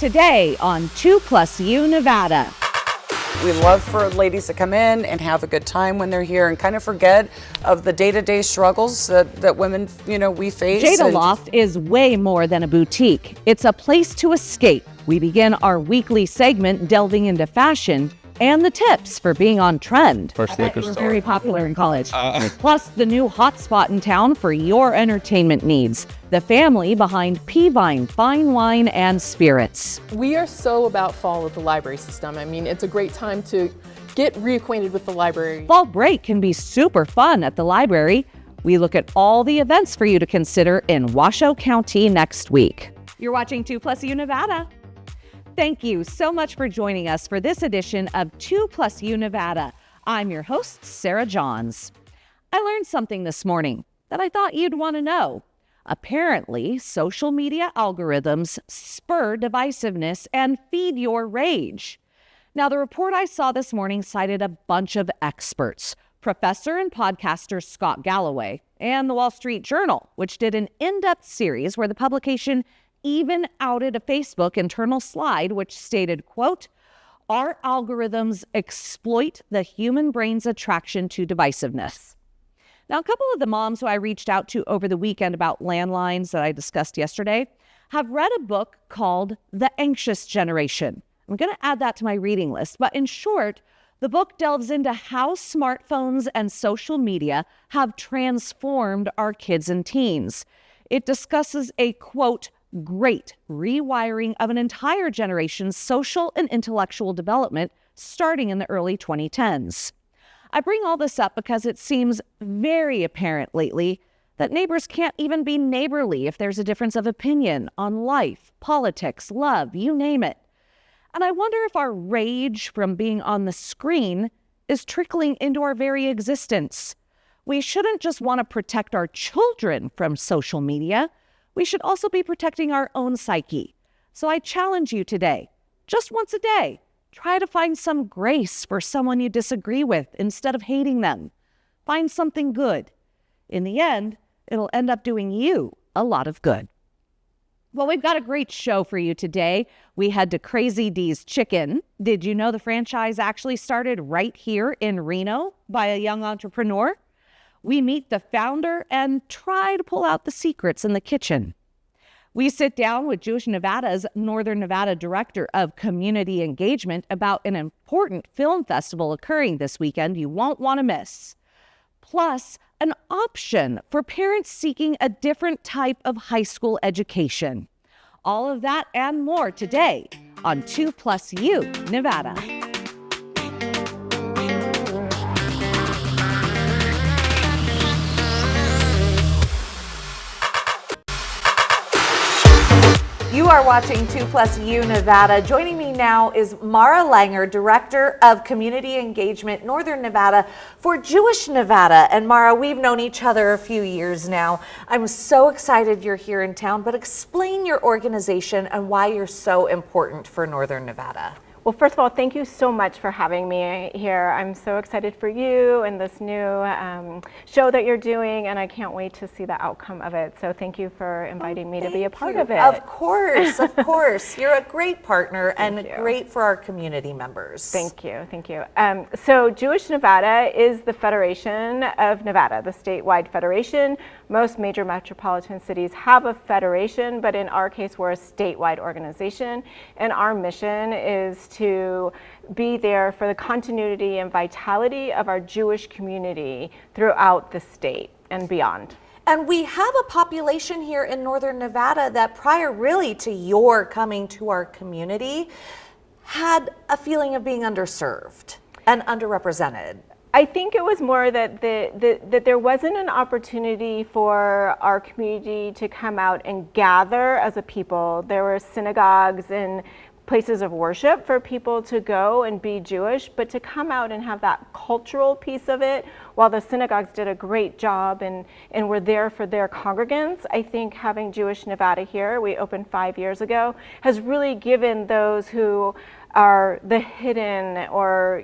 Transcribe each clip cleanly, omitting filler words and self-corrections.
today on 2+U Nevada. We love for ladies to come in and have a good time when they're here and kind of forget of the day-to-day struggles that women, we face. Jada Loft is way more than a boutique. It's a place to escape. We begin our weekly segment delving into fashion and the tips for being on trend. First liquor store. Very popular in college. Plus, the new hotspot in town for your entertainment needs. The family behind Peavine Fine Wine and Spirits. We are so about fall at the library system. I mean, it's a great time to get reacquainted with the library. Fall break can be super fun at the library. We look at all the events for you to consider in Washoe County next week. You're watching 2+U Nevada. Thank you so much for joining us for this edition of 2+U Nevada. I'm your host, Sarah Johns. I learned something this morning that I thought you'd want to know. Apparently, social media algorithms spur divisiveness and feed your rage. Now, the report I saw this morning cited a bunch of experts, professor and podcaster Scott Galloway, and the Wall Street Journal, which did an in-depth series where the publication even outed a Facebook internal slide which stated, quote, "Our algorithms exploit the human brain's attraction to divisiveness." Now, a couple of the moms who I reached out to over the weekend about landlines that I discussed yesterday have read a book called The Anxious Generation. I'm going to add that to my reading list, but in short, the book delves into how smartphones and social media have transformed our kids and teens. It discusses a, quote, great rewiring of an entire generation's social and intellectual development starting in the early 2010s. I bring all this up because it seems very apparent lately that neighbors can't even be neighborly if there's a difference of opinion on life, politics, love, you name it. And I wonder if our rage from being on the screen is trickling into our very existence. We shouldn't just want to protect our children from social media. We should also be protecting our own psyche. So I challenge you today, just once a day, try to find some grace for someone you disagree with instead of hating them. Find something good. In the end, it'll end up doing you a lot of good. Well, we've got a great show for you today. We head to Crazy D's Chicken. Did you know the franchise actually started right here in Reno by a young entrepreneur? We meet the founder and try to pull out the secrets in the kitchen. We sit down with Jewish Nevada's Northern Nevada Director of Community Engagement about an important film festival occurring this weekend you won't want to miss. Plus, an option for parents seeking a different type of high school education. All of that and more today on 2+U Nevada. You are watching 2+U Nevada. Joining me now is Mara Langer, Director of Community Engagement, Northern Nevada for Jewish Nevada. And Mara, we've known each other a few years now. I'm so excited you're here in town, but explain your organization and why you're so important for Northern Nevada. Well, first of all, thank you so much for having me here. I'm so excited for you and this new show that you're doing, and I can't wait to see the outcome of it. So thank you for inviting me to be a part of it. Of course, of course. You're a great partner and great for our community members. Thank you, thank you. So Jewish Nevada is the Federation of Nevada, the statewide federation. Most major metropolitan cities have a federation, but in our case, we're a statewide organization, and our mission is to be there for the continuity and vitality of our Jewish community throughout the state and beyond. And we have a population here in Northern Nevada that prior really to your coming to our community had a feeling of being underserved and underrepresented. I think it was more that that there wasn't an opportunity for our community to come out and gather as a people. There were synagogues and places of worship for people to go and be Jewish, but to come out and have that cultural piece of it while the synagogues did a great job and were there for their congregants, I think having Jewish Nevada here, we opened 5 years ago, has really given those who are the hidden, or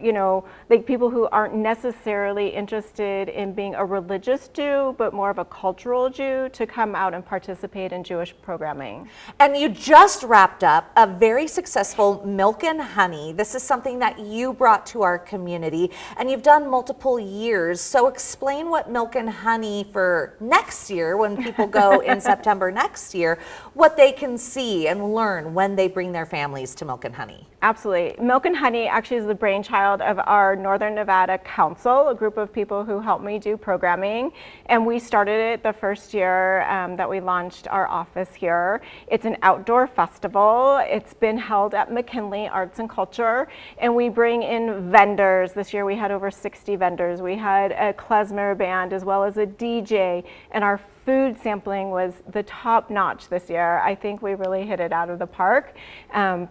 like people who aren't necessarily interested in being a religious Jew, but more of a cultural Jew, to come out and participate in Jewish programming. And you just wrapped up a very successful Milk and Honey. This is something that you brought to our community, and you've done multiple years. So explain what Milk and Honey for next year, when people go in September next year, what they can see and learn when they bring their families to Milk and Honey. Absolutely. Milk and Honey actually is the brainchild of our Northern Nevada Council, a group of people who helped me do programming. And we started it the first year that we launched our office here. It's an outdoor festival. It's been held at McKinley Arts and Culture. And we bring in vendors. This year we had over 60 vendors. We had a klezmer band as well as a DJ. And our food sampling was the top notch this year. I think we really hit it out of the park,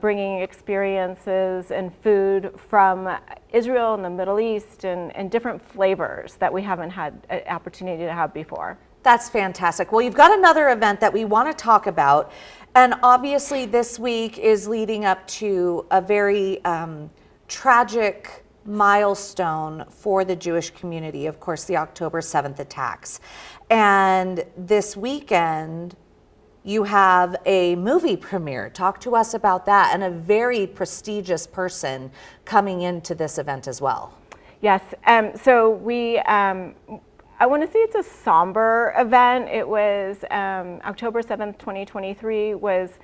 bringing experiences and food from Israel and the Middle East and different flavors that we haven't had an opportunity to have before. That's fantastic. Well, you've got another event that we want to talk about. And obviously this week is leading up to a very tragic milestone for the Jewish community, of course, the October 7th attacks. And this weekend, you have a movie premiere. Talk to us about that, and a very prestigious person coming into this event as well. Yes, so we, I want to say it's a somber event. It was October 7th, 2023 was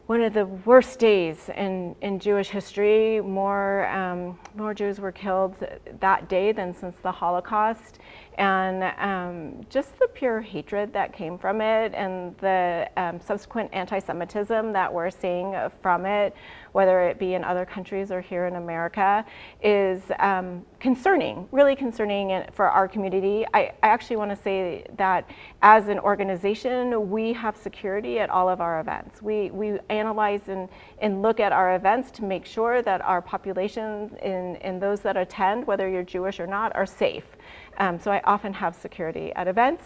one of the worst days in Jewish history. More Jews were killed that day than since the Holocaust. And just the pure hatred that came from it, and the subsequent anti-Semitism that we're seeing from it, whether it be in other countries or here in America, is concerning, really concerning for our community. I actually want to say that as an organization, we have security at all of our events. We analyze and look at our events to make sure that our population and those that attend, whether you're Jewish or not, are safe. So I often have security at events.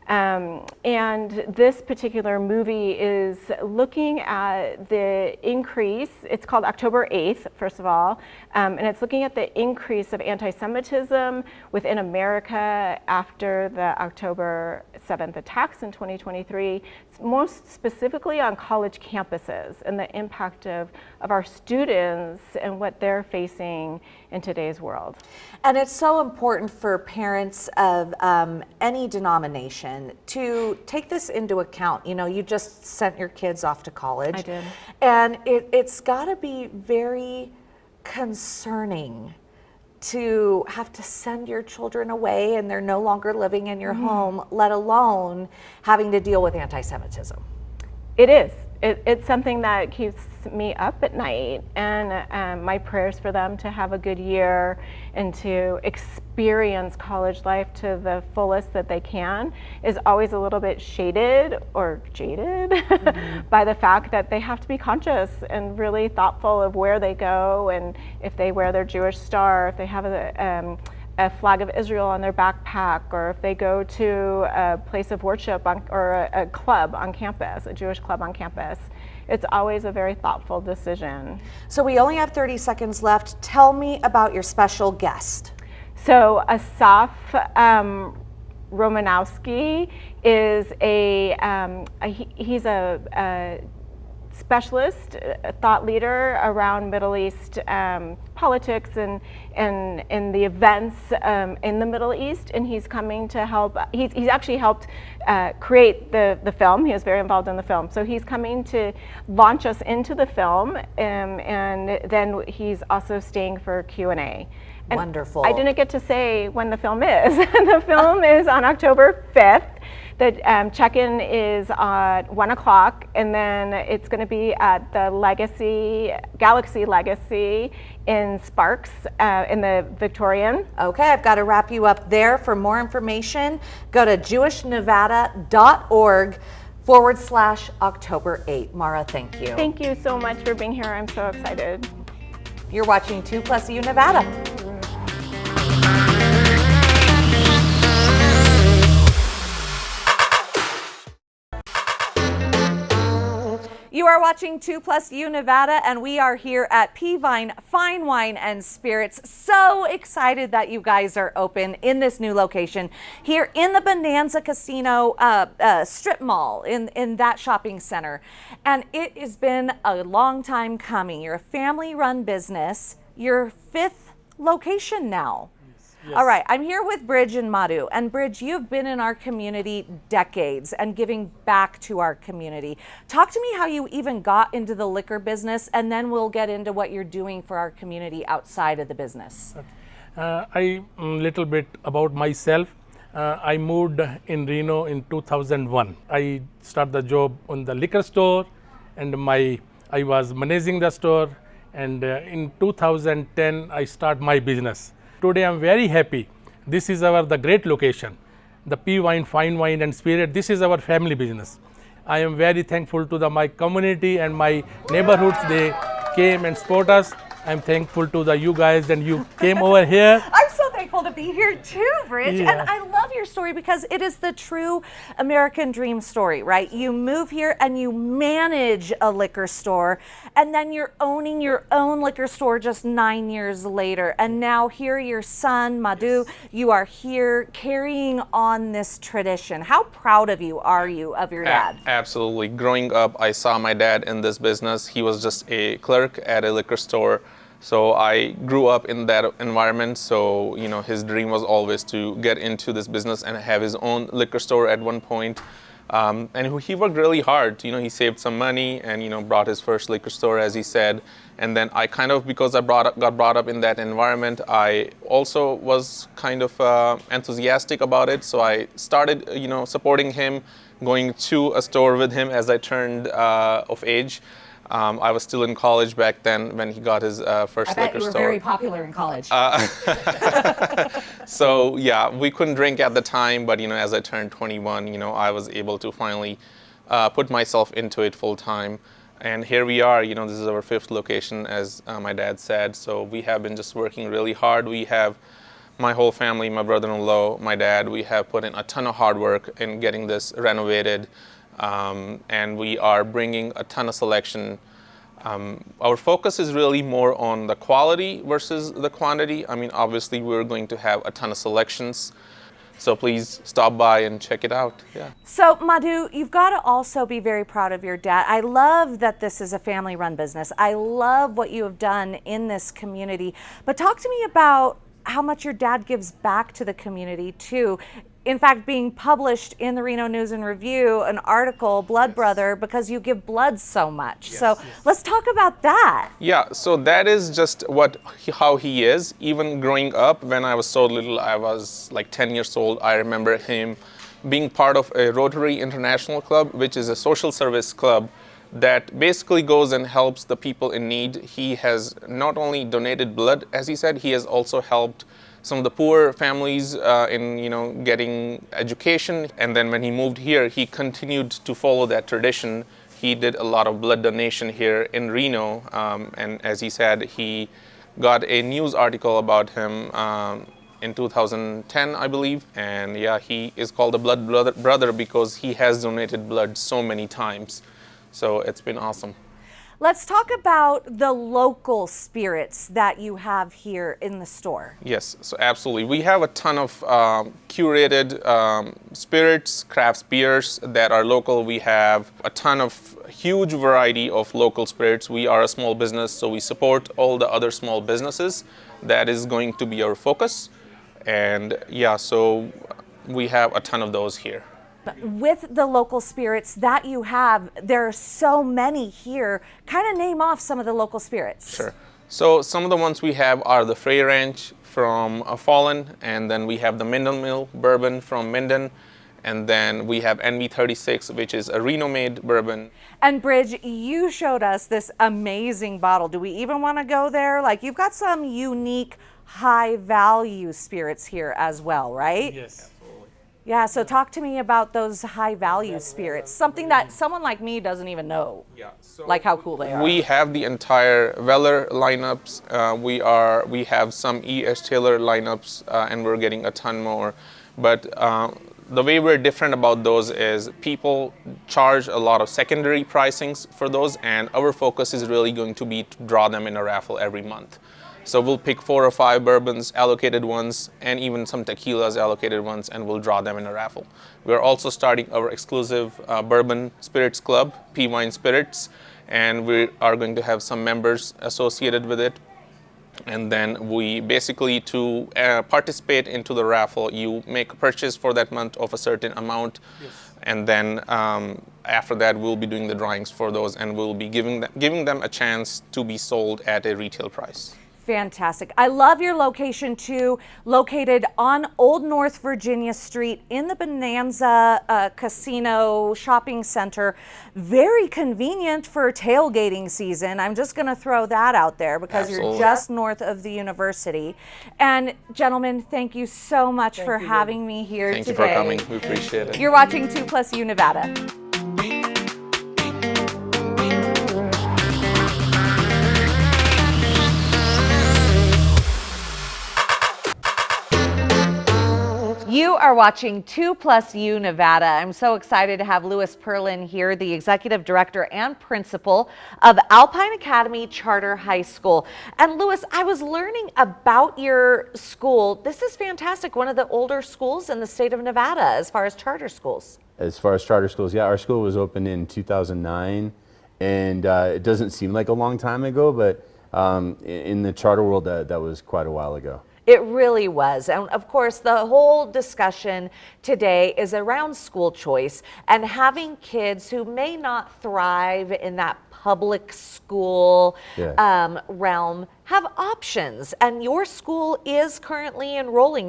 And this particular movie is looking at the increase. It's called October 8th, first of all, and it's looking at the increase of anti-Semitism within America after the October 7th attacks in 2023, most specifically on college campuses and the impact of our students and what they're facing in today's world. And it's so important for parents of any denomination to take this into account. You know, you just sent your kids off to college. I did. And it's got to be very concerning to have to send your children away and they're no longer living in your home, let alone having to deal with anti-Semitism. It is. It's something that keeps me up at night, and my prayers for them to have a good year and to experience college life to the fullest that they can is always a little bit shaded or jaded by the fact that they have to be conscious and really thoughtful of where they go, and if they wear their Jewish star, if they have a flag of Israel on their backpack, or if they go to a place of worship or a club on campus, a Jewish club on campus. It's always a very thoughtful decision. So we only have 30 seconds left. Tell me about your special guest. So Asaf Romanowski is he's a specialist, a thought leader around Middle East politics and the events in the Middle East, and he's coming to help. He's actually helped create the film. He was very involved in the film, so he's coming to launch us into the film, and then he's also staying for Q&A. And wonderful. I didn't get to say when the film is. The film is on October 5th. The check-in is at 1 o'clock, and then it's going to be at the Galaxy Legacy in Sparks in the Victorian. Okay, I've got to wrap you up there. For more information, go to jewishnevada.org/October 8. Mara, thank you. Thank you so much for being here. I'm so excited. You're watching 2+U Nevada. You are watching 2+U Nevada, and we are here at Peavine Fine Wine and Spirits. So excited that you guys are open in this new location here in the Bonanza Casino strip mall in that shopping center. And it has been a long time coming. You're a family-run business. Your 5th location now. Yes. All right, I'm here with Bridge and Madhu. And Bridge, you've been in our community decades and giving back to our community. Talk to me how you even got into the liquor business, and then we'll get into what you're doing for our community outside of the business. I little bit about myself. I moved in Reno in 2001. I started the job on the liquor store, and I was managing the store. And in 2010, I start my business. Today, I'm very happy. This is the great location, the Peavine Fine Wine and Spirit. This is our family business. I am very thankful to my community and my neighborhoods. They came and support us. I'm thankful to you guys, and you came over here. I'm so thankful to be here too, Bridge. Yeah. And I love your story because it is the true American dream story, right? You move here and you manage a liquor store, and then you're owning your own liquor store just 9 years later. And now here your son, Madhu, you are here carrying on this tradition. How proud of you are you of your dad? Absolutely. Growing up, I saw my dad in this business. He was just a clerk at a liquor store. So I grew up in that environment. So, his dream was always to get into this business and have his own liquor store at one point. And he worked really hard. He saved some money and, brought his first liquor store, as he said. And then I because I got brought up in that environment, I also was kind of enthusiastic about it. So I started, supporting him, going to a store with him as I turned of age. I was still in college back then when he got his first liquor store. You were very popular in college. So yeah, we couldn't drink at the time, but as I turned 21, I was able to finally put myself into it full time. And here we are. This is our 5th location, as my dad said. So we have been just working really hard. We have my whole family, my brother-in-law, my dad. We have put in a ton of hard work in getting this renovated. And we are bringing a ton of selection. Our focus is really more on the quality versus the quantity. Obviously, we're going to have a ton of selections. So please stop by and check it out. Yeah. So Madhu, you've got to also be very proud of your dad. I love that this is a family-run business. I love what you have done in this community. But talk to me about how much your dad gives back to the community too. In fact, being published in the Reno News and Review, an article, Blood Brother, because you give blood so much. So let's talk about that. Yeah, so that is just how he is. Even growing up, when I was so little, I was like 10 years old, I remember him being part of a Rotary International Club, which is a social service club that basically goes and helps the people in need. He has not only donated blood, as he said, he has also helped some of the poor families in getting education. And then when he moved here, he continued to follow that tradition. He did a lot of blood donation here in Reno, and as he said, he got a news article about him in 2010, I believe. And yeah, he is called the Blood Brother because he has donated blood so many times. So it's been awesome. Let's talk about the local spirits that you have here in the store. Yes, so absolutely. We have a ton of curated spirits, craft beers that are local. We have a ton of huge variety of local spirits. We are a small business, so we support all the other small businesses. That is going to be our focus. And yeah, so we have a ton of those here. With the local spirits that you have, there are so many here. Kind of name off some of the local spirits. Sure. So some of the ones we have are the Frey Ranch from Fallen, and then we have the Minden Mill Bourbon from Minden, and then we have NV36, which is a Reno-made bourbon. And Bridge, you showed us this amazing bottle. Do we even want to go there? Like, you've got some unique high-value spirits here as well, right? Yes. Yeah, so talk to me about those high-value spirits, something that someone like me doesn't even know, like how cool they are. We have the entire Weller lineups. We have some E.S. Taylor lineups, and we're getting a ton more. But the way we're different about those is people charge a lot of secondary pricings for those, and our focus is really going to be to draw them in a raffle every month. So we'll pick 4 or 5 bourbons, allocated ones, and even some tequilas, allocated ones, and we'll draw them in a raffle. We're also starting our exclusive bourbon spirits club, Peavine Spirits, and we are going to have some members associated with it. And then we basically, to participate into the raffle, you make a purchase for that month of a certain amount. Yes. And then after that, we'll be doing the drawings for those, and we'll be giving them a chance to be sold at a retail price. Fantastic. I love your location too, located on Old North Virginia Street in the Bonanza Casino Shopping Center. Very convenient for tailgating season. I'm just going to throw that out there because Absolutely. You're just north of the university. And gentlemen, thank you so much for having me here Thank today. you for coming. We appreciate it. You're watching 2+U Nevada. You are watching 2+U Nevada. I'm so excited to have Louis Perlin here, the Executive Director and Principal of Alpine Academy Charter High School. And Louis, I was learning about your school. This is fantastic. One of the older schools in the state of Nevada as far as charter schools. As far as charter schools, yeah, our school was opened in 2009, and it doesn't seem like a long time ago, but in the charter world, that was quite a while ago. It really was. And of course, the whole discussion today is around school choice and having kids who may not thrive in that public school realm have options. And your school is currently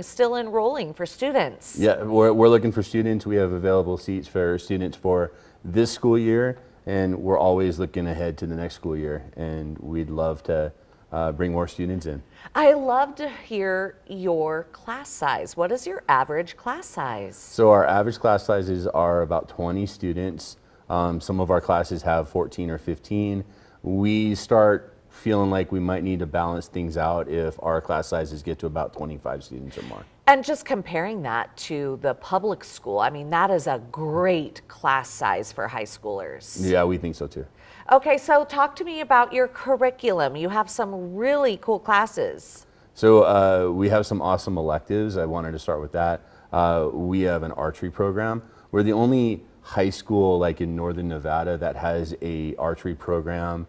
still enrolling for students. Yeah, we're looking for students. We have available seats for students for this school year, and we're always looking ahead to the next school year, and we'd love to bring more students in. I love to hear your class size. What is your average class size? So our average class sizes are about 20 students. Some of our classes have 14 or 15. We start feeling like we might need to balance things out if our class sizes get to about 25 students or more. And just comparing that to the public school, I mean, that is a great class size for high schoolers. Yeah, we think so too. Okay, so talk to me about your curriculum. You have some really cool classes. So we have some awesome electives. I wanted to start with that. We have an archery program. We're the only high school like in Northern Nevada that has a archery program.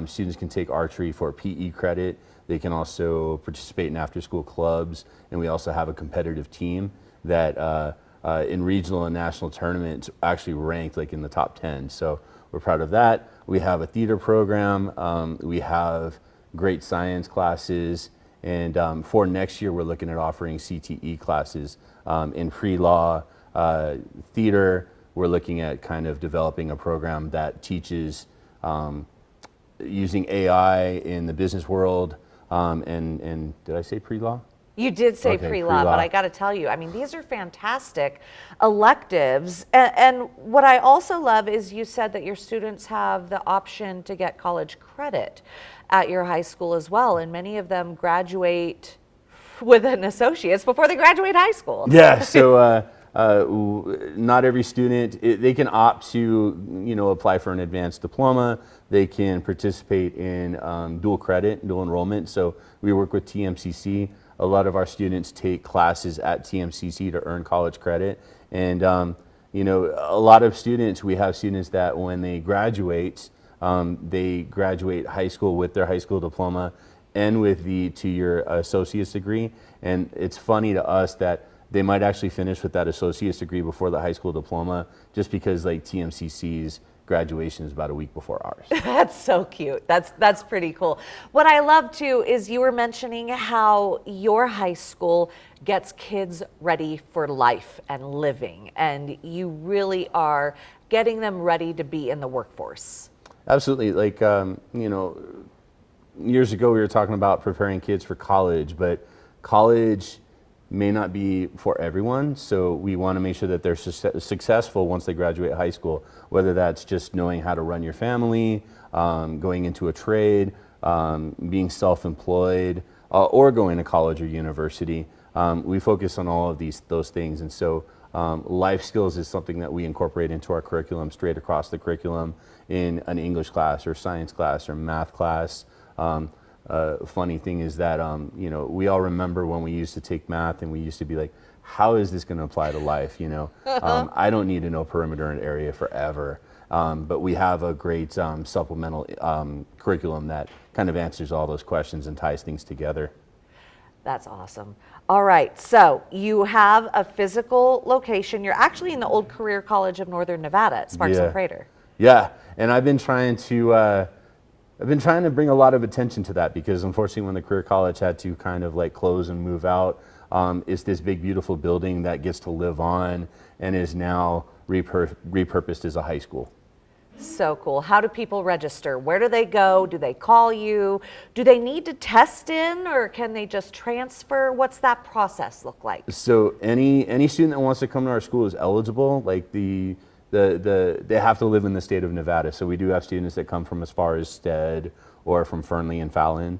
Students can take archery for PE credit. They can also participate in after-school clubs, and we also have a competitive team that in regional and national tournaments actually ranked like in the top 10. So we're proud of that. We have a theater program. We have great science classes, and for next year we're looking at offering CTE classes in pre-law, theater. We're looking at kind of developing a program that teaches using AI in the business world, and did I say pre-law? You did say Okay, pre-law, but I got to tell you, I mean, these are fantastic electives. And what I also love is you said that your students have the option to get college credit at your high school as well. And many of them graduate with an associate's before they graduate high school. Yeah, so not every student, they can opt to, apply for an advanced diploma. They can participate in dual credit, dual enrollment. So we work with TMCC. A lot of our students take classes at TMCC to earn college credit. And, a lot of students, we have students that when they graduate high school with their high school diploma and with the 2-year associate's degree. And it's funny to us that they might actually finish with that associate's degree before the high school diploma, just because like TMCC's graduation is about a week before ours. That's so cute. That's pretty cool. What I love too is you were mentioning how your high school gets kids ready for life and living, and you really are getting them ready to be in the workforce. Absolutely. Like, years ago we were talking about preparing kids for college, but college may not be for everyone, so we want to make sure that they're successful once they graduate high school, whether that's just knowing how to run your family, going into a trade, being self-employed, or going to college or university. We focus on all of those things, and so Life skills is something that we incorporate into our curriculum, straight across the curriculum in an English class or science class or math class. Funny thing is that, you know, we all remember when we used to take math and we used to be like, how is this going to apply to life? You know, I don't need to know perimeter and area forever. But we have a great supplemental curriculum that kind of answers all those questions and ties things together. That's awesome. All right, so you have a physical location. You're actually in the old Career College of Northern Nevada at Sparks and Prater. Yeah, and I've been trying to bring a lot of attention to that, because unfortunately when the Career College had to kind of like close and move out, it's this big beautiful building that gets to live on and is now repurposed as a high school. So cool. How do people register? Where do they go? Do they call you? Do they need to test in, or can they just transfer? What's that process look like? So any student that wants to come to our school is eligible. Like they have to live in the state of Nevada. So we do have students that come from as far as Stead or from Fernley and Fallon.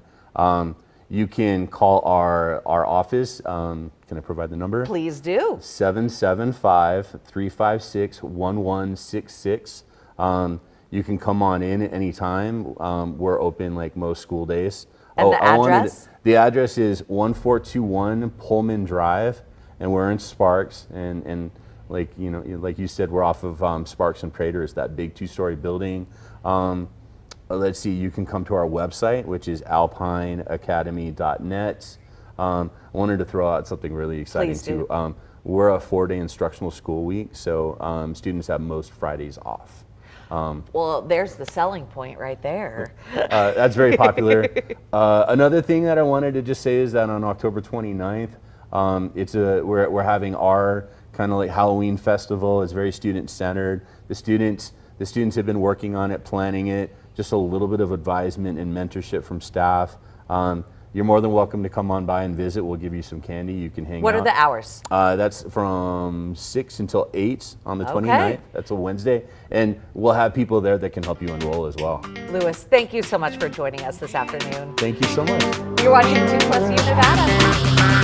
You can call our office. Can I provide the number? Please do. 775-356-1166. You can come on in at any time. We're open like most school days. And the address? The address is 1421 Pullman Drive, and we're in Sparks. And like like you said, we're off of Sparks and Prater. It's that big 2-story building. Let's see. You can come to our website, which is alpineacademy.net. I wanted to throw out something really exciting too. We're a 4-day instructional school week, so students have most Fridays off. Well, there's the selling point right there. That's very popular. Another thing that I wanted to just say is that on October 29th, we're having our kind of like Halloween festival. It's very student-centered. The students have been working on it, planning it. Just a little bit of advisement and mentorship from staff. You're more than welcome to come on by and visit. We'll give you some candy. You can hang out. What are the hours? That's from 6 until 8 on the 29th. That's a Wednesday. And we'll have people there that can help you enroll as well. Lewis, thank you so much for joining us this afternoon. Thank you so much. You're watching 2+ U Nevada.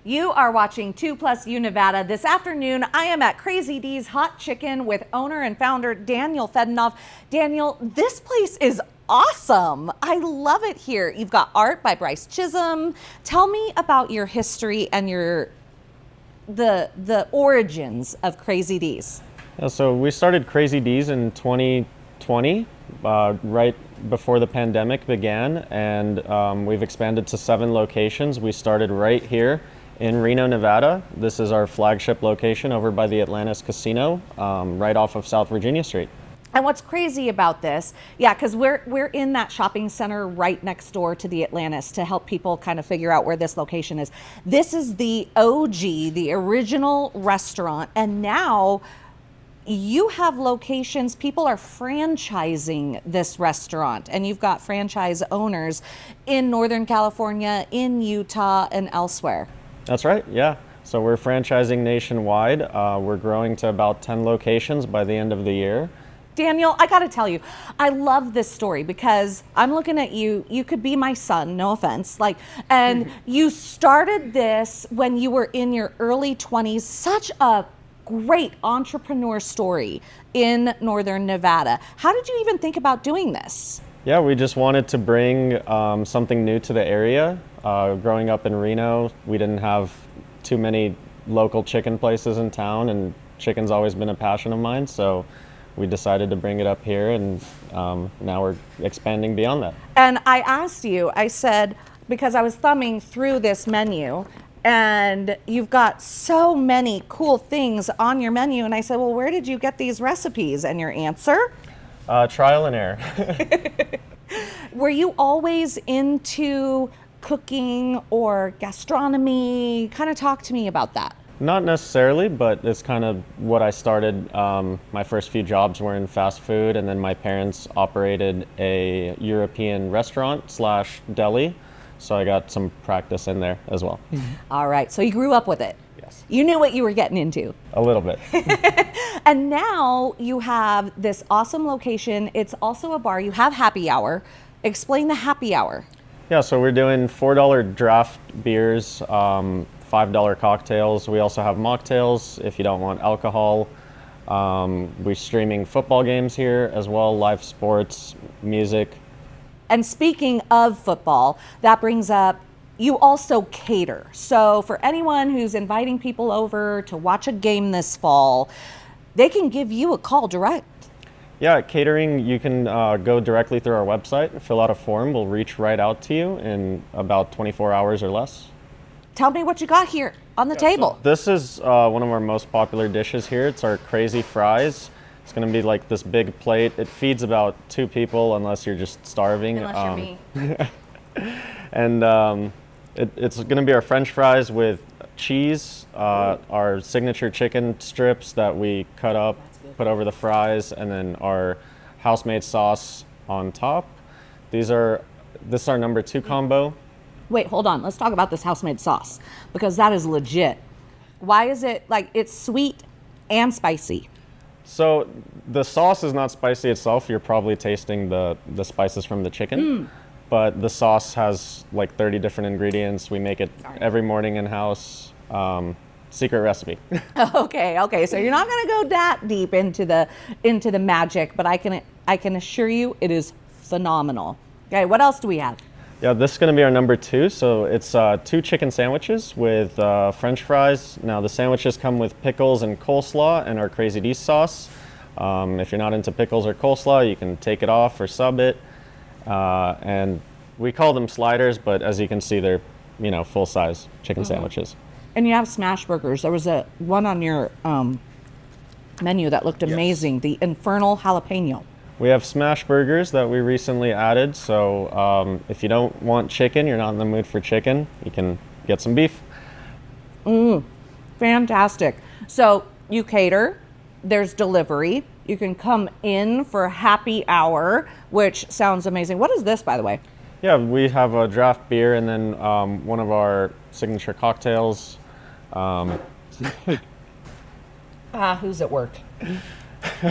You are watching 2+ U Nevada. This afternoon, I am at Crazy D's Hot Chicken with owner and founder Daniel Fedenoff. Daniel, this place is awesome. I love it here. You've got art by Bryce Chisholm. Tell me about your history and the origins of Crazy D's. Yeah, so we started Crazy D's in 2020, right before the pandemic began, and we've expanded to 7 locations. We started right here in Reno, Nevada. This is our flagship location over by the Atlantis Casino, right off of South Virginia Street. And what's crazy about this, yeah, because we're in that shopping center right next door to the Atlantis to help people kind of figure out where this location is. This is the OG, the original restaurant, and now you have locations, people are franchising this restaurant, and you've got franchise owners in Northern California, in Utah, and elsewhere. That's right, yeah. So we're franchising nationwide. We're growing to about 10 locations by the end of the year. Daniel, I gotta tell you, I love this story because I'm looking at you, you could be my son, no offense, and you started this when you were in your early 20s, such a great entrepreneur story in Northern Nevada. How did you even think about doing this? Yeah, we just wanted to bring something new to the area. Growing up in Reno, we didn't have too many local chicken places in town, and chicken's always been a passion of mine, so we decided to bring it up here, and now we're expanding beyond that. And I asked you, I said, because I was thumbing through this menu, and you've got so many cool things on your menu, and I said, well, where did you get these recipes? And your answer? Trial and error. Were you always into cooking or gastronomy? Kind of talk to me about that. Not necessarily, but it's kind of what I started. My first few jobs were in fast food, and then my parents operated a European restaurant / deli, so I got some practice in there as well. All right, so you grew up with it. Yes. You knew what you were getting into. A little bit. And now you have this awesome location. It's also a bar. You have happy hour. Explain the happy hour. Yeah, so we're doing $4 draft beers, $5 cocktails. We also have mocktails if you don't want alcohol. We're streaming football games here as well, live sports, music. And speaking of football, that brings up, you also cater. So for anyone who's inviting people over to watch a game this fall, they can give you a call direct. Yeah, catering, you can go directly through our website, fill out a form. We'll reach right out to you in about 24 hours or less. Tell me what you got here on the table. This is one of our most popular dishes here. It's our crazy fries. It's going to be like this big plate. It feeds about 2 people unless you're just starving. Unless you're me. And it's going to be our French fries with cheese, our signature chicken strips that we cut up, put over the fries, and then our house-made sauce on top. This is our number 2 combo. Wait, hold on. Let's talk about this house-made sauce because that is legit. Why is it like it's sweet and spicy? So the sauce is not spicy itself. You're probably tasting the spices from the chicken. But the sauce has like 30 different ingredients. We make it every morning in-house. Secret recipe. Okay. So you're not going to go that deep into the magic, but I can assure you it is phenomenal. Okay, what else do we have? Yeah, this is going to be our number 2. So it's 2 chicken sandwiches with French fries. Now the sandwiches come with pickles and coleslaw and our Crazy D's sauce. If you're not into pickles or coleslaw, you can take it off or sub it. And we call them sliders, but as you can see, they're full-size chicken sandwiches. And you have smash burgers. There was one on your menu that looked amazing. The Infernal Jalapeno. We have smash burgers that we recently added. So if you don't want chicken, you're not in the mood for chicken, you can get some beef. Fantastic. So you cater. There's delivery. You can come in for happy hour, which sounds amazing. What is this, by the way? Yeah, we have a draft beer and then one of our signature cocktails. Who's at work?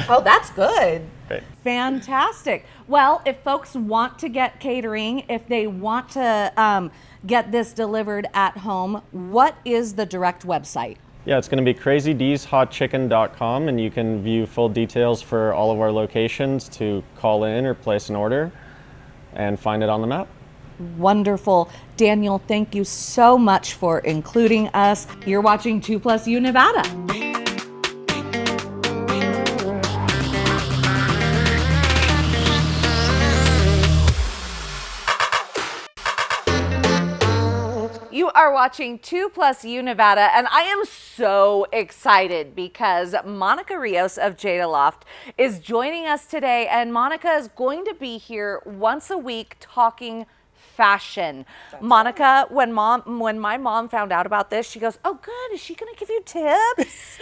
Oh, that's good. Great. Fantastic. Well, if folks want to get catering, if they want to get this delivered at home, what is the direct website? Yeah, it's going to be crazydshotchicken.com, and you can view full details for all of our locations to call in or place an order and find it on the map. Wonderful. Daniel, thank you so much for including us. You're watching 2+U Nevada. You are watching 2+U Nevada, and I am so excited because Monica Rios of Jada Loft is joining us today, and Monica is going to be here once a week talking fashion. Monica, when my mom found out about this, she goes, "Oh, good. Is she going to give you tips?"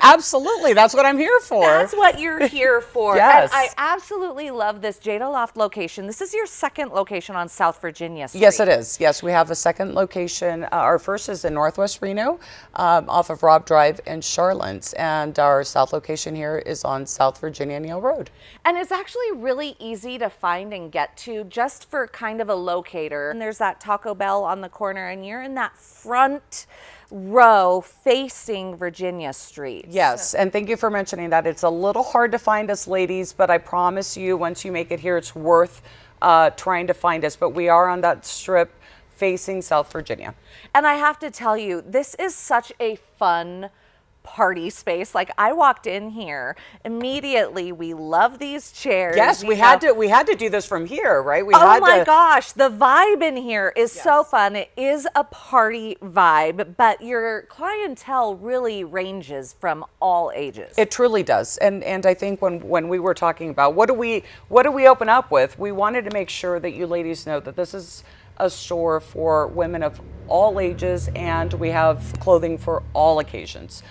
Absolutely. That's what I'm here for. That's what you're here for. Yes. And I absolutely love this Jada Loft location. This is your second location on South Virginia Street. Yes, it is. Yes, we have a second location. Our first is in Northwest Reno, off of Robb Drive in Charlotte, and our south location here is on South Virginia Neal Road. And it's actually really easy to find and get to just for kind of a locator. And there's that Taco Bell on the corner, and you're in that front row facing Virginia Street. Yes, and thank you for mentioning that. It's a little hard to find us, ladies, but I promise you, once you make it here, it's worth trying to find us. But we are on that strip facing South Virginia. And I have to tell you, this is such a fun party space. Like, I walked in here immediately. We love these chairs. Yes, we had to do this from here, right? Oh my gosh, the vibe in here is so fun. It is a party vibe, but your clientele really ranges from all ages. It truly does. And I think when we were talking about what do we open up with, we wanted to make sure that you ladies know that this is a store for women of all ages, and we have clothing for all occasions.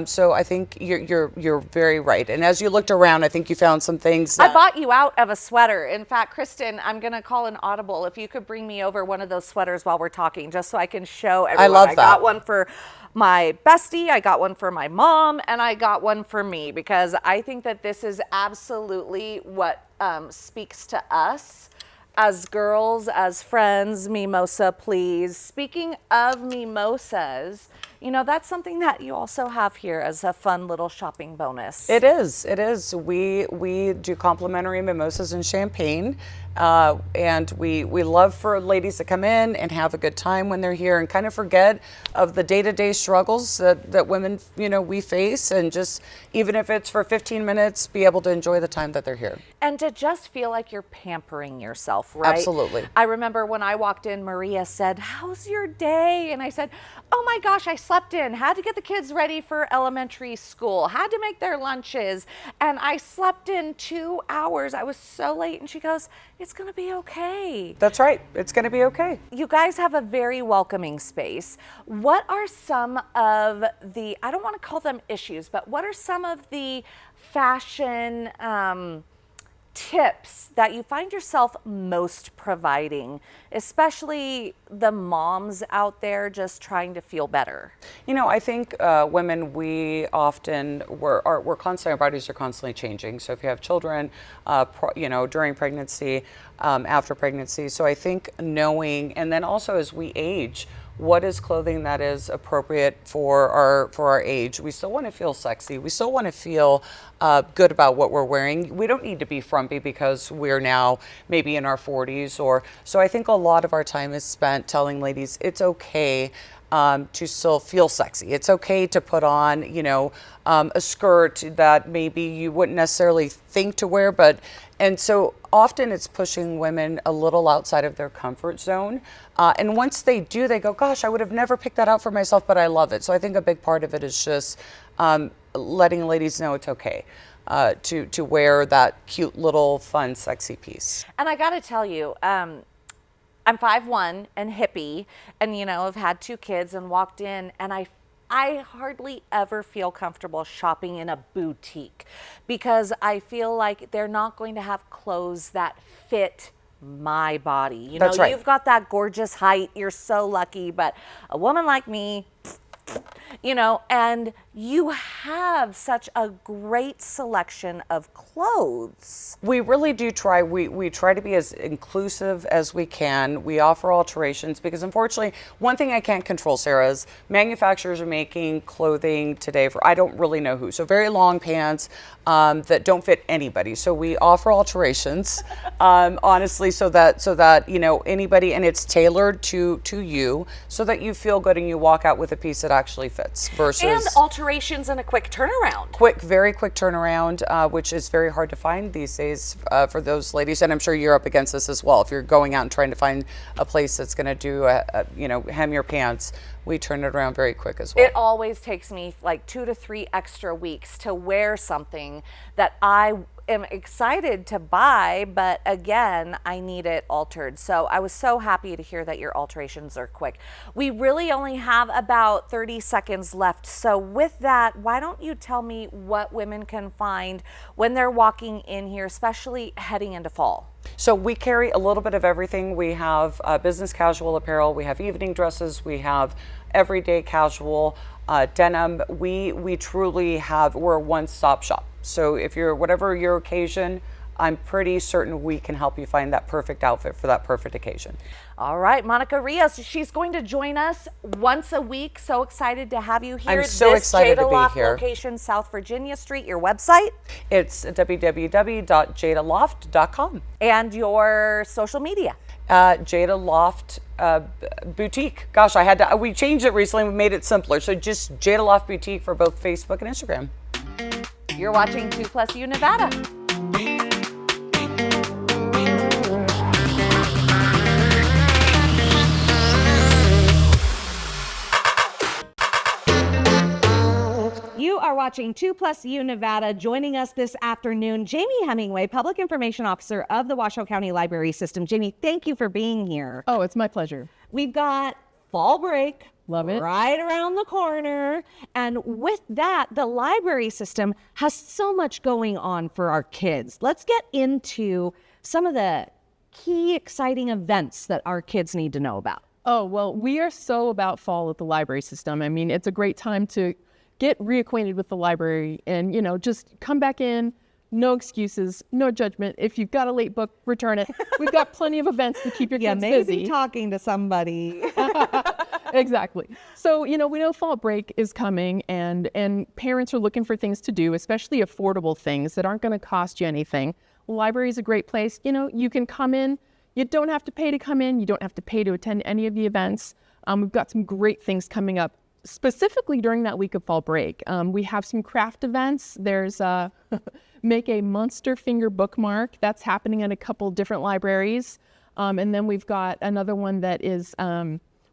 So I think you're very right. And as you looked around, I think you found some things. I bought you out of a sweater. In fact, Kristen, I'm going to call an audible if you could bring me over one of those sweaters while we're talking, just so I can show everyone. I love that. I got one for my bestie, I got one for my mom, and I got one for me, because I think that this is absolutely what speaks to us as girls, as friends, mimosa, please. Speaking of mimosas, you know, that's something that you also have here as a fun little shopping bonus. It is. It is. We do complimentary mimosas and champagne, and we love for ladies to come in and have a good time when they're here and kind of forget of the day-to-day struggles that women, you know, we face, and just even if it's for 15 minutes, be able to enjoy the time that they're here. And to just feel like you're pampering yourself, right? Absolutely. I remember when I walked in, Maria said, "How's your day?" And I said, "Oh my gosh, I slept in, had to get the kids ready for elementary school, had to make their lunches, and I slept in 2 hours. I was so late." And she goes, "It's gonna be okay." That's right. It's going to be okay. You guys have a very welcoming space. What are some of the, I don't want to call them issues, but what are some of the fashion tips that you find yourself most providing, especially the moms out there just trying to feel better? You know, I think women, we often, we're constantly, our bodies are constantly changing. So if you have children, you know, during pregnancy, after pregnancy. So I think knowing, and then also as we age, what is clothing that is appropriate for our age? We still want to feel sexy. We still want to feel good about what we're wearing. We don't need to be frumpy because we're now maybe in our 40s, or so. I think a lot of our time is spent telling ladies it's okay to still feel sexy. It's okay to put on, you know, a skirt that maybe you wouldn't necessarily think to wear, and so often it's pushing women a little outside of their comfort zone. And once they do, they go, "Gosh, I would have never picked that out for myself, but I love it." So I think a big part of it is just letting ladies know it's okay to wear that cute little fun, sexy piece. And I got to tell you, I'm 5'1" and hippie, and, you know, I've had 2 kids and walked in, and I hardly ever feel comfortable shopping in a boutique because I feel like they're not going to have clothes that fit my body. You know, That's right. You've got that gorgeous height. You're so lucky, but a woman like me, you know, and you have such a great selection of clothes. We really do try. We try to be as inclusive as we can. We offer alterations because, unfortunately, one thing I can't control, Sarah, is manufacturers are making clothing today for I don't really know who. So very long pants that don't fit anybody. So we offer alterations, honestly, so that you know, anybody, and it's tailored to you, so that you feel good and you walk out with a piece that actually fits. Versus And alterations and a quick turnaround. very quick turnaround, which is very hard to find these days for those ladies. And I'm sure you're up against this as well. If you're going out and trying to find a place that's going to do, you know, hem your pants, we turn it around very quick as well. It always takes me like 2 to 3 extra weeks to wear something that I am excited to buy, but again, I need it altered. So I was so happy to hear that your alterations are quick. We really only have about 30 seconds left. So with that, why don't you tell me what women can find when they're walking in here, especially heading into fall? So we carry a little bit of everything. We have business casual apparel, we have evening dresses, we have everyday casual, denim. We truly we're a one-stop shop. So if you're, whatever your occasion, I'm pretty certain we can help you find that perfect outfit for that perfect occasion. All right, Monica Rios, she's going to join us once a week. So excited to have you here. I'm so excited Jada to be Loft here. Location, South Virginia Street. Your website? It's www.jadaloft.com. And your social media? Jada Loft Boutique. Gosh, we changed it recently. We made it simpler. So just Jada Loft Boutique for both Facebook and Instagram. You're watching 2+U Nevada. You are watching 2+U Nevada. Joining us this afternoon, Jamie Hemingway, Public Information Officer of the Washoe County Library System. Jamie, thank you for being here. Oh, it's my pleasure. We've got fall break. Love it. Right around the corner. And with that, the library system has so much going on for our kids. Let's get into some of the key exciting events that our kids need to know about. Oh, well, we are so about fall at the library system. I mean, it's a great time to get reacquainted with the library and, you know, just come back in, No excuses, no judgment. If you've got a late book, return it. We've got plenty of events to keep your kids busy. Talking to somebody. Exactly. So, we know fall break is coming and parents are looking for things to do, especially affordable things that aren't going to cost you anything. Library is a great place. You can come in. You don't have to pay to come in. You don't have to pay to attend any of the events. We've got some great things coming up, specifically during that week of fall break. We have some craft events. There's make a monster finger bookmark. That's happening at a couple different libraries. And then we've got another one that is,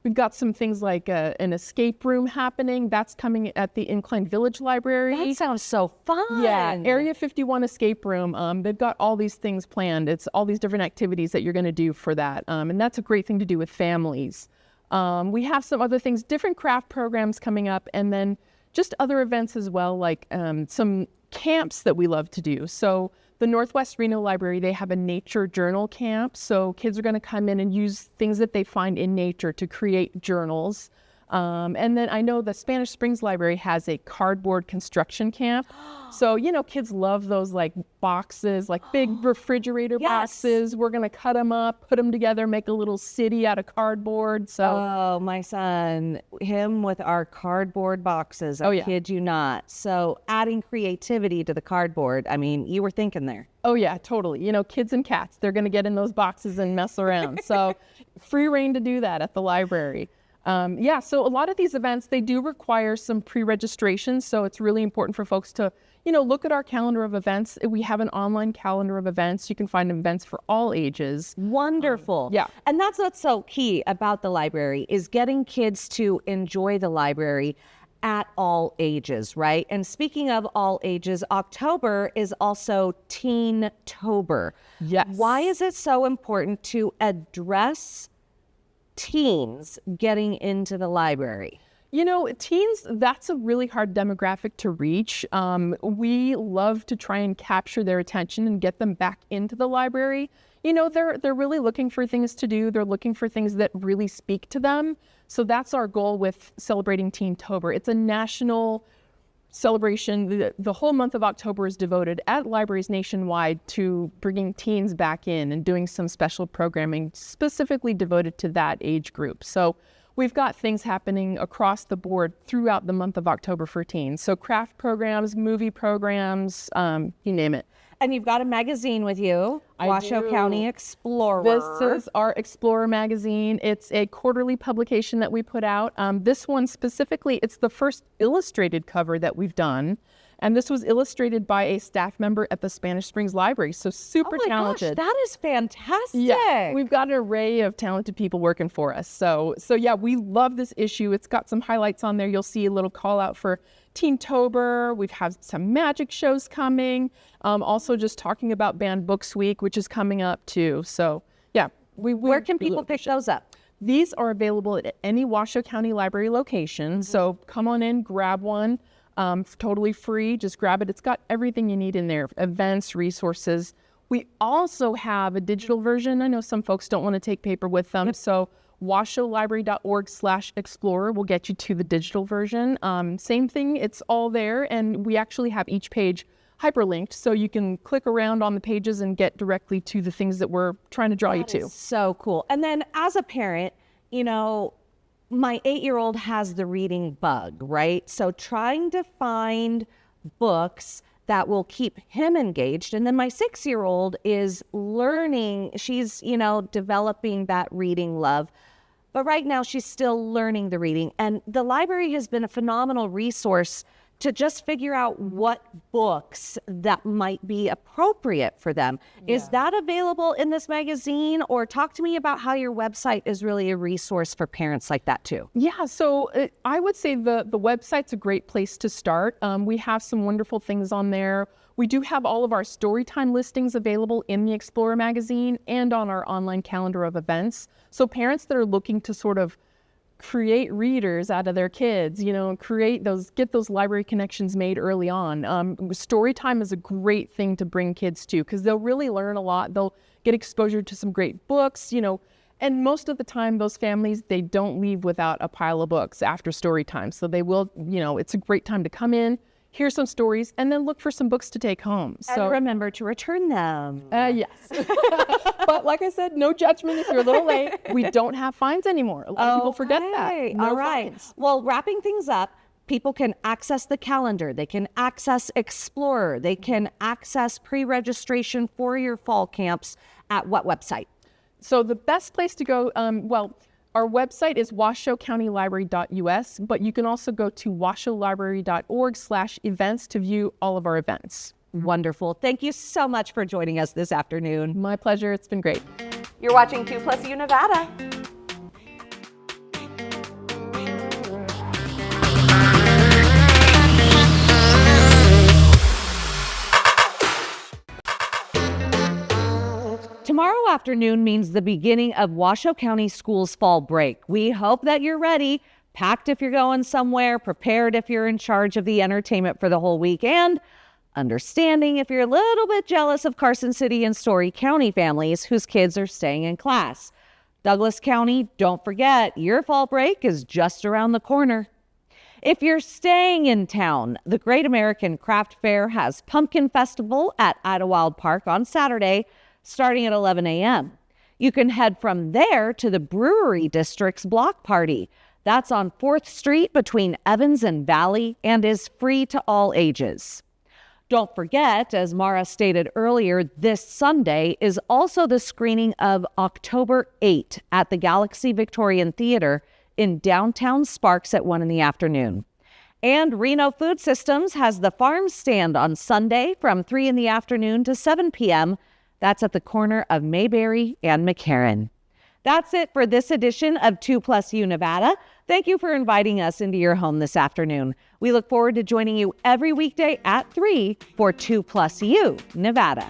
we've got some things like an escape room happening. That's coming at the Incline Village Library. That sounds so fun. Yeah, Area 51 escape room. They've got all these things planned. It's all these different activities that you're going to do for that. And that's a great thing to do with families. We have some other things, different craft programs coming up, and then just other events as well, like some camps that we love to do. So the Northwest Reno Library, they have a nature journal camp. So kids are going to come in and use things that they find in nature to create journals. And then I know the Spanish Springs Library has a cardboard construction camp. So, kids love those like boxes, like big refrigerator boxes. We're going to cut them up, put them together, make a little city out of cardboard. So, oh, my son, him with our cardboard boxes. I kid you not. So adding creativity to the cardboard. I mean, you were thinking there. Oh yeah, totally. Kids and cats, they're going to get in those boxes and mess around. So free reign to do that at the library. So a lot of these events, they do require some pre-registration. So it's really important for folks to, look at our calendar of events. We have an online calendar of events. You can find events for all ages. Wonderful. Yeah. And that's what's so key about the library is getting kids to enjoy the library at all ages, right? And speaking of all ages, October is also Teen-tober. Yes. Why is it so important to address teens getting into the library? Teens, that's a really hard demographic to reach. We love to try and capture their attention and get them back into the library. They're really looking for things to do. They're looking for things that really speak to them. So that's our goal with celebrating Teen-tober. It's a national celebration. The whole month of October is devoted at libraries nationwide to bringing teens back in and doing some special programming specifically devoted to that age group. So we've got things happening across the board throughout the month of October for teens. So craft programs, movie programs, you name it. And you've got a magazine with you, Washoe do. County Explorer. This is our Explorer magazine. It's a quarterly publication that we put out. This one specifically, it's the first illustrated cover that we've done. And this was illustrated by a staff member at the Spanish Springs Library. So super talented. Gosh, that is fantastic. Yeah, we've got an array of talented people working for us. So yeah, we love this issue. It's got some highlights on there. You'll see a little call out for Teen-tober. We've had some magic shows coming. Also just talking about Banned Books Week, which is coming up too. So yeah, where can people pick those up? These are available at any Washoe County Library location. So come on in, grab one. Totally free. Just grab it. It's got everything you need in there. Events, resources. We also have a digital version. I know some folks don't want to take paper with them. So washoelibrary.org/explorer will get you to the digital version. Same thing. It's all there. And we actually have each page hyperlinked. So you can click around on the pages and get directly to the things that we're trying to draw you to. So cool. And then as a parent, my 8-year-old has the reading bug, right? So trying to find books that will keep him engaged. And then my 6-year-old is learning, she's, developing that reading love. But right now she's still learning the reading. And the library has been a phenomenal resource to just figure out what books that might be appropriate for them. Yeah. Is that available in this magazine? Or talk to me about how your website is really a resource for parents like that too. Yeah, so I would say the website's a great place to start. We have some wonderful things on there. We do have all of our storytime listings available in the Explorer magazine and on our online calendar of events. So parents that are looking to sort of create readers out of their kids, get those library connections made early on. Story time is a great thing to bring kids to because they'll really learn a lot. They'll get exposure to some great books, and most of the time those families, they don't leave without a pile of books after story time. So they will, it's a great time to come in, hear some stories, and then look for some books to take home. So remember to return them. Yes. But like I said, no judgment if you're a little late. We don't have fines anymore. A lot of people forget that. No All right. fines. Well, wrapping things up, people can access the calendar. They can access Explorer. They can access pre-registration for your fall camps at what website? So the best place to go, our website is washoecountylibrary.us, but you can also go to washoelibrary.org/events to view all of our events. Wonderful. Thank you so much for joining us this afternoon. My pleasure. It's been great. You're watching 2+U Nevada. Tomorrow afternoon means the beginning of Washoe County Schools fall break. We hope that you're ready, packed if you're going somewhere, prepared if you're in charge of the entertainment for the whole week, and understanding if you're a little bit jealous of Carson City and Story County families whose kids are staying in class. Douglas County, don't forget, your fall break is just around the corner. If you're staying in town, the Great American Craft Fair has Pumpkin Festival at Idlewild Park on Saturday, starting at 11 a.m. You can head from there to the Brewery District's block party. That's on 4th Street between Evans and Valley and is free to all ages. Don't forget, as Mara stated earlier, this Sunday is also the screening of October 8 at the Galaxy Victorian Theater in downtown Sparks at 1 in the afternoon. And Reno Food Systems has the farm stand on Sunday from 3 in the afternoon to 7 p.m. That's at the corner of Mayberry and McCarran. That's it for this edition of 2+U Nevada. Thank you for inviting us into your home this afternoon. We look forward to joining you every weekday at 3 for 2+U Nevada.